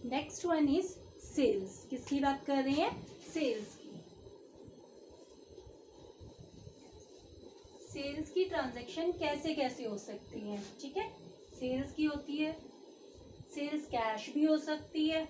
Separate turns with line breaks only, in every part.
Next one is sales. किसकी बात कर रहे हैं? सेल्स की। सेल्स की ट्रांजैक्शन कैसे कैसे हो सकती है? ठीक है, सेल्स की होती है, सेल्स कैश भी हो सकती है,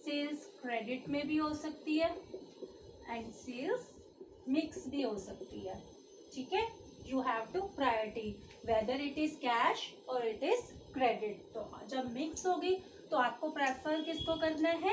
सेल्स क्रेडिट में भी हो सकती है, एंड सेल्स मिक्स भी हो सकती है। ठीक है, you have to priority whether it is cash और इट इज क्रेडिट। तो जब मिक्स होगी तो आपको प्रेफर किसको करना है?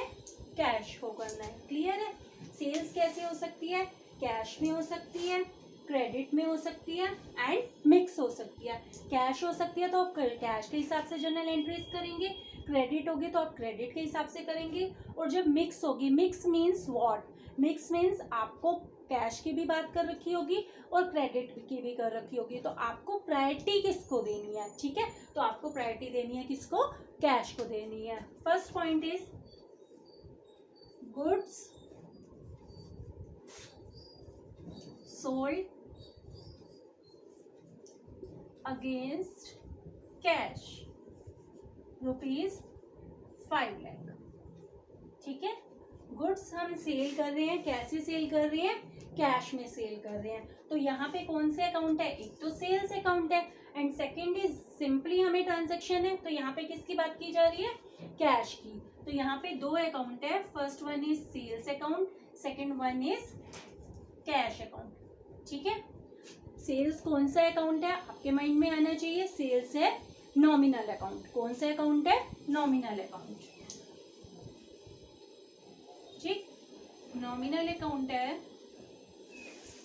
कैश को करना है। क्लियर है? सेल्स कैसे हो सकती है? कैश में हो सकती है, क्रेडिट में हो सकती है, एंड मिक्स हो सकती है। कैश हो सकती है तो आप कैश के हिसाब से जर्नल एंट्रीज करेंगे, क्रेडिट होगी तो आप क्रेडिट के हिसाब से करेंगे, और जब मिक्स होगी, mix means what? Mix means आपको कैश की भी बात कर रखी होगी और क्रेडिट की भी कर रखी होगी, तो आपको प्रायोरिटी किसको देनी है? ठीक है, तो आपको प्रायोरिटी देनी है किसको? कैश को देनी है। First point is goods sold against cash ₹5 lakh. ठीक है, गुड्स हम सेल कर रहे हैं, कैसे सेल कर रहे हैं? कैश में सेल कर रहे हैं। तो यहाँ पे कौन से अकाउंट है? एक तो सेल्स अकाउंट है, एंड सेकंड इज सिंपली हमें ट्रांजैक्शन है। तो यहाँ पे किसकी बात की जा रही है? कैश की। तो यहाँ पे दो अकाउंट है, first one is sales account, second one is cash account. ठीक है, सेल्स कौन सा अकाउंट है? आपके माइंड में आना चाहिए, सेल्स है नॉमिनल अकाउंट। कौन सा अकाउंट है? Nominal account. ठीक, नॉमिनल अकाउंट है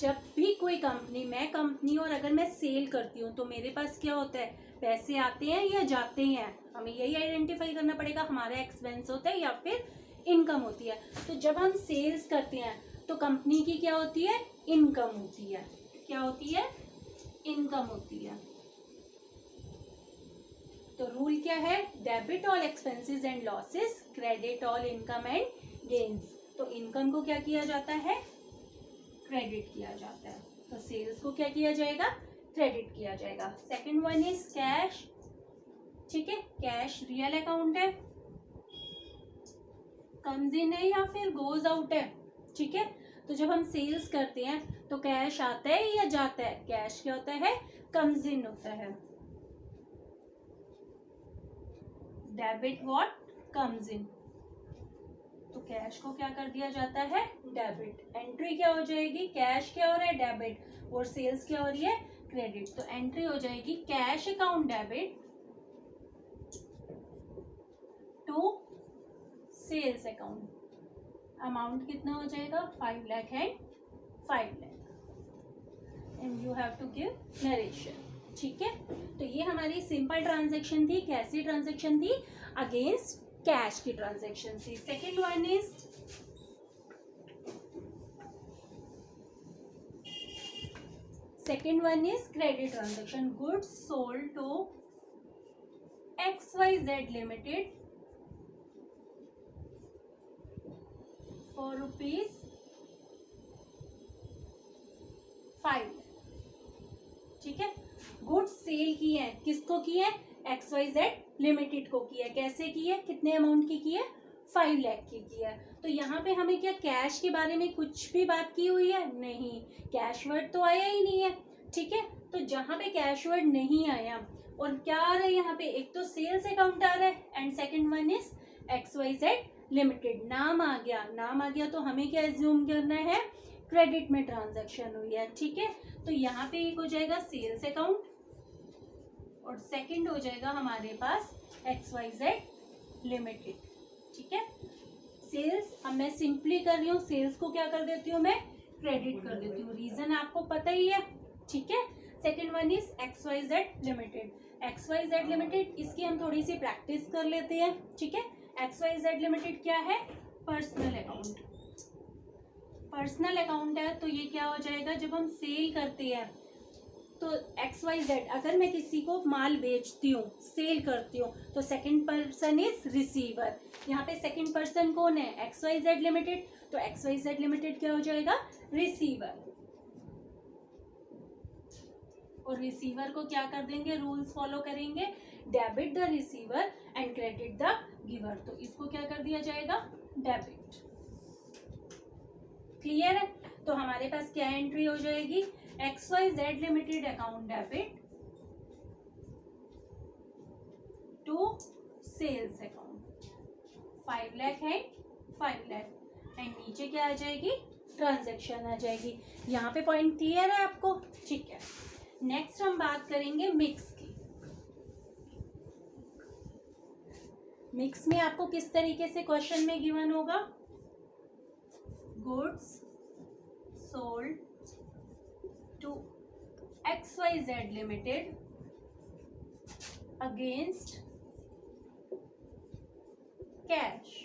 जब भी कोई कंपनी, मैं कंपनी और अगर मैं सेल करती हूँ तो मेरे पास क्या होता है? पैसे आते हैं या जाते हैं? हमें यही आइडेंटिफाई करना पड़ेगा, हमारा एक्सपेंस होता है या फिर इनकम होती है। तो जब हम सेल्स करते हैं तो कंपनी की क्या होती है? इनकम होती है। क्या होती है? इनकम होती है। तो रूल क्या है? Debit all expenses and losses, credit all income and gains. तो इनकम को क्या किया जाता है? क्रेडिट किया जाता है। तो सेल्स को क्या किया जाएगा? क्रेडिट किया जाएगा। Second one is cash. ठीक है, कैश रियल अकाउंट है, कम्स इन है या फिर गोज आउट है। ठीक है, तो जब हम सेल्स करते हैं तो कैश आता है या जाता है? कैश क्या होता है? कम्स इन होता है। Debit what? Comes in. तो कैश को क्या कर दिया जाता है? डेबिट। एंट्री क्या हो जाएगी? कैश क्या हो रहा है? डेबिट, और सेल्स क्या हो रही है? क्रेडिट। तो एंट्री हो जाएगी cash account debit to sales account. Amount कितना हो जाएगा? 5 lakh and 5 lakh, and you have to give narration. ठीक है, तो ये हमारी सिंपल ट्रांजैक्शन थी। कैसी ट्रांजैक्शन थी? अगेंस्ट कैश की ट्रांजैक्शन थी। Second one is credit transaction. Goods sold to XYZ limited for ₹5। ठीक है, गुड्स सेल की है, किसको की है? XYZ लिमिटेड को की है। कैसे की है? कितने अमाउंट की है? 5 लाख की है। तो यहाँ पे हमें क्या कैश के बारे में कुछ भी बात की हुई है? नहीं, कैश वर्ड तो आया ही नहीं है। ठीक है, तो जहाँ पे कैश वर्ड नहीं आया और क्या आ रहा है यहाँ पे? एक तो सेल्स अकाउंट आ रहा है, and second one is XYZ limited. नाम आ गया, नाम आ गया तो हमें क्या एज्यूम करना है? क्रेडिट में ट्रांजैक्शन हुई है। ठीक है, तो यहाँ पे एक हो जाएगा सेल्स अकाउंट और सेकंड हो जाएगा हमारे पास XYZ लिमिटेड। ठीक है, सेल्स, अब मैं सिंपली कर रही हूँ, सेल्स को क्या कर देती हूँ मैं? क्रेडिट कर देती हूँ। रीजन आपको पता ही है। ठीक है, second one is XYZ limited. XYZ limited, इसकी हम थोड़ी सी प्रैक्टिस कर लेते हैं। ठीक है, XYZ लिमिटेड क्या है? Personal account. पर्सनल अकाउंट है तो ये क्या हो जाएगा? जब हम सेल करते हैं तो XYZ, अगर मैं किसी को माल बेचती हूँ, सेल करती हूँ, तो सेकंड पर्सन इज रिसीवर। यहाँ पे सेकंड पर्सन कौन है? XYZ limited. तो XYZ लिमिटेड क्या हो जाएगा? रिसीवर। और रिसीवर को क्या कर देंगे? रूल्स फॉलो करेंगे, debit the receiver and credit the giver, तो इसको क्या कर दिया जाएगा, डेबिट। क्लियर है? तो हमारे पास क्या एंट्री हो जाएगी, XYZ limited account debit to sales account 5 lakh है, 5 लाख, एंड नीचे क्या आ जाएगी, ट्रांजैक्शन आ जाएगी। यहाँ पे पॉइंट क्लियर है आपको? ठीक है। नेक्स्ट हम बात करेंगे मिक्स की। मिक्स में आपको किस तरीके से क्वेश्चन में गिवन होगा, goods sold to XYZ limited against cash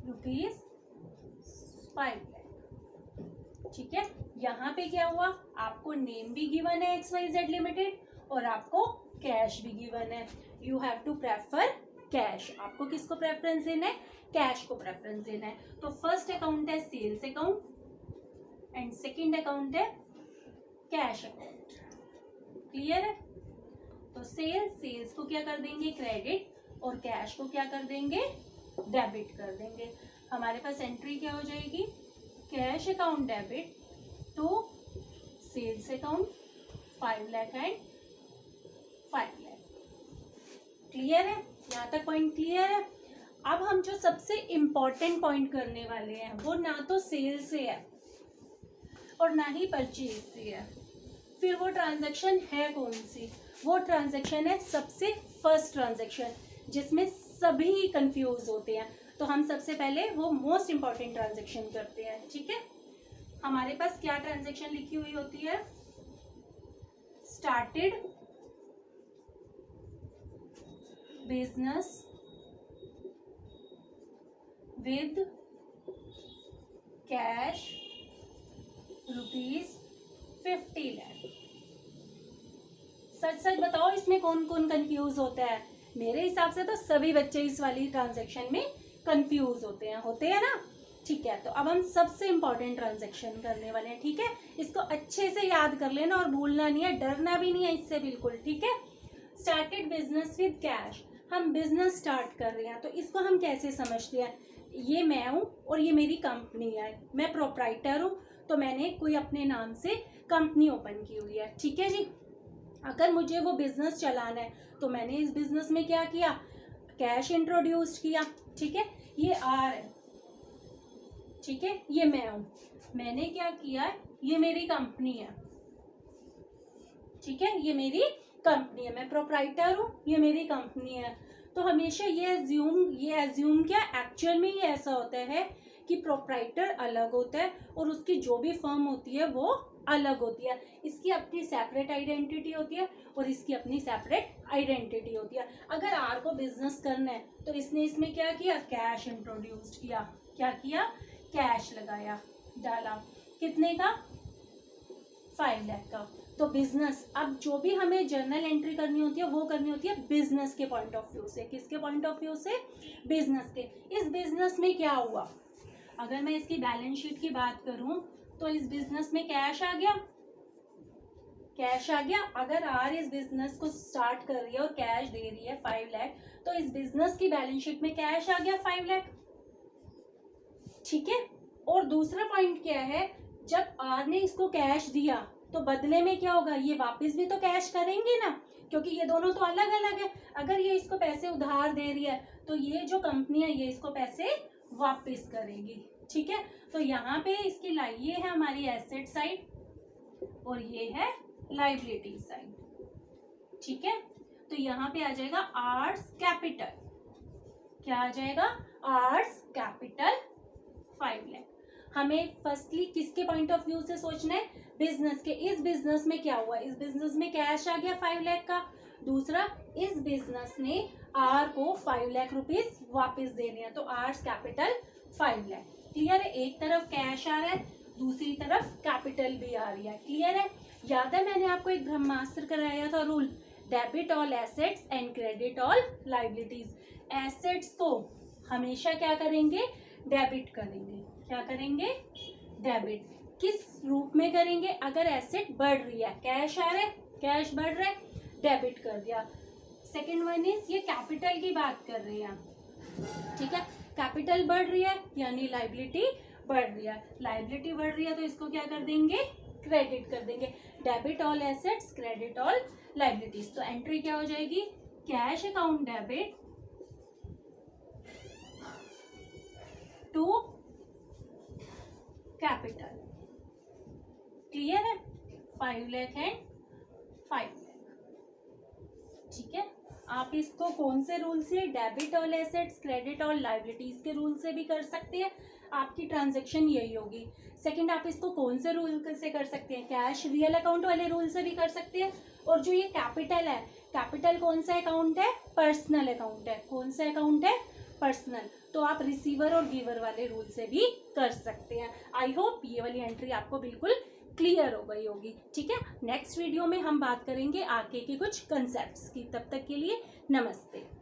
₹5 lakh. ठीक है, यहाँ पे क्या हुआ, आपको नेम भी गिवन है XYZ लिमिटेड और आपको कैश भी गिवन है। You have to prefer cash. आपको किसको प्रेफरेंस देना है, कैश को प्रेफरेंस देना है। तो फर्स्ट अकाउंट है sales account and second account है कैश अकाउंट। क्लियर है? तो सेल्स को क्या कर देंगे, क्रेडिट, और कैश को क्या कर देंगे, डेबिट कर देंगे। हमारे पास एंट्री क्या हो जाएगी, cash account debit to sales account 5 lakh and 5 lakh. Clear है? यहाँ तक पॉइंट क्लियर है? अब हम जो सबसे इम्पोर्टेंट पॉइंट करने वाले हैं वो ना तो सेल से है और ना ही परचेज से है। फिर वो ट्रांजैक्शन है कौन सी, वो ट्रांजैक्शन है सबसे फर्स्ट ट्रांजैक्शन जिसमें सभी कंफ्यूज होते हैं। तो हम सबसे पहले वो मोस्ट इम्पॉर्टेंट ट्रांजैक्शन करते हैं। ठीक है, हमारे पास क्या ट्रांजैक्शन लिखी हुई होती है, started business with cash ₹50 lakh. सच सच बताओ इसमें कौन कौन कंफ्यूज होता है? मेरे हिसाब से तो सभी बच्चे इस वाली ट्रांजैक्शन में कंफ्यूज होते हैं ना। ठीक है, तो अब हम सबसे इंपॉर्टेंट ट्रांजैक्शन करने वाले हैं। ठीक है, इसको अच्छे से याद कर लेना और भूलना नहीं है, डरना भी नहीं है इससे बिल्कुल। ठीक है, स्टार्टेड बिजनेस विद कैश, हम बिजनेस स्टार्ट कर रहे हैं तो इसको हम कैसे समझते हैं, ये मैं हूँ और ये मेरी कंपनी है, मैं प्रोप्राइटर हूँ, तो मैंने कोई अपने नाम से कंपनी ओपन की हुई है। ठीक है जी, अगर मुझे वो बिजनेस चलाना है तो मैंने इस बिजनेस में क्या किया, कैश इंट्रोड्यूस किया। ठीक है, ये आर है, ठीक है, ये मैं हूं, मैंने क्या किया, ये मेरी कंपनी है। ठीक है, ये मेरी कंपनी है, मैं प्रोप्राइटर हूँ, ये मेरी कंपनी है। तो हमेशा ये एज्यूम क्या, एक्चुअल में ये ऐसा होता है कि प्रोप्राइटर अलग होता है और उसकी जो भी फर्म होती है वो अलग होती है। इसकी अपनी सेपरेट आइडेंटिटी होती है और इसकी अपनी सेपरेट आइडेंटिटी होती है। अगर आर को बिजनेस करना है तो इसने इसमें क्या किया, कैश इंट्रोड्यूस किया। क्या किया, कैश लगाया, डाला, कितने का, 5 लाख का। तो बिजनेस, अब जो भी हमें जर्नल एंट्री करनी होती है वो करनी होती है बिजनेस के पॉइंट ऑफ व्यू से। किसके पॉइंट ऑफ व्यू से, बिजनेस के। इस बिजनेस में क्या हुआ, अगर मैं इसकी बैलेंस शीट की बात करूं तो इस बिजनेस में कैश आ गया, कैश आ गया। अगर आर इस बिजनेस को स्टार्ट कर रही है और कैश दे रही है 5 लाख, तो इस बिजनेस की बैलेंस शीट में कैश आ गया 5 लाख। ठीक है, और दूसरा पॉइंट क्या है, जब आर ने इसको कैश दिया तो बदले में क्या होगा, ये वापस भी तो कैश करेंगे ना, क्योंकि ये दोनों तो अलग अलग है। अगर ये इसको पैसे उधार दे रही है तो ये जो कंपनी है ये इसको पैसे वापस करेगी। ठीक है, तो यहाँ पे इसकी ये है हमारी एसेट साइड और ये है लाइबिलिटी साइड। ठीक है, तो यहाँ पे आ जाएगा आर्स कैपिटल, क्या आ जाएगा, आर्स कैपिटल 5 लाख। हमें फर्स्टली किसके पॉइंट ऑफ व्यू से सोचना है, बिजनेस के। इस बिजनेस में क्या हुआ, इस बिजनेस में कैश आ गया 5 लाख का। दूसरा, इस बिजनेस ने आर को 5 लाख रुपीस वापस देने हैं, तो आर्स कैपिटल 5 लाख। क्लियर है, एक तरफ कैश आ रहा है, दूसरी तरफ कैपिटल भी आ रही है। क्लियर है, याद है मैंने आपको एक ब्रह्मास्त्र कराया था rule, debit all assets and credit all liabilities. Assets को हमेशा क्या करेंगे, डेबिट करेंगे। क्या करेंगे, डेबिट। किस रूप में करेंगे, अगर एसेट बढ़ रही है, कैश आ रहा है, कैश बढ़ रहा है, डेबिट कर दिया। सेकेंड वन इज ये कैपिटल की बात कर रहे हैं, ठीक है। कैपिटल बढ़ रही है यानी लाइबिलिटी बढ़ रही है, लाइबिलिटी बढ़ रही है तो इसको क्या कर देंगे, क्रेडिट कर देंगे। Debit all assets, credit all liabilities. तो एंट्री क्या हो जाएगी, cash account debit to capital. Clear है, 5 लाख एंड 5 लाख, ठीक है। आप इसको कौन से रूल से, debit all assets credit all liabilities के रूल से भी कर सकते हैं, आपकी ट्रांजैक्शन यही होगी। सेकंड, आप इसको कौन से रूल से कर सकते हैं, कैश रियल अकाउंट वाले रूल से भी कर सकते हैं। और जो ये कैपिटल है, कैपिटल कौन सा अकाउंट है, पर्सनल अकाउंट है। कौन सा अकाउंट है, पर्सनल, तो आप रिसीवर और गिवर वाले रूल से भी कर सकते हैं। आई होप ये वाली एंट्री आपको बिल्कुल क्लियर हो गई होगी, ठीक है। नेक्स्ट वीडियो में हम बात करेंगे आगे के कुछ कंसेप्ट्स की। तब तक के लिए नमस्ते।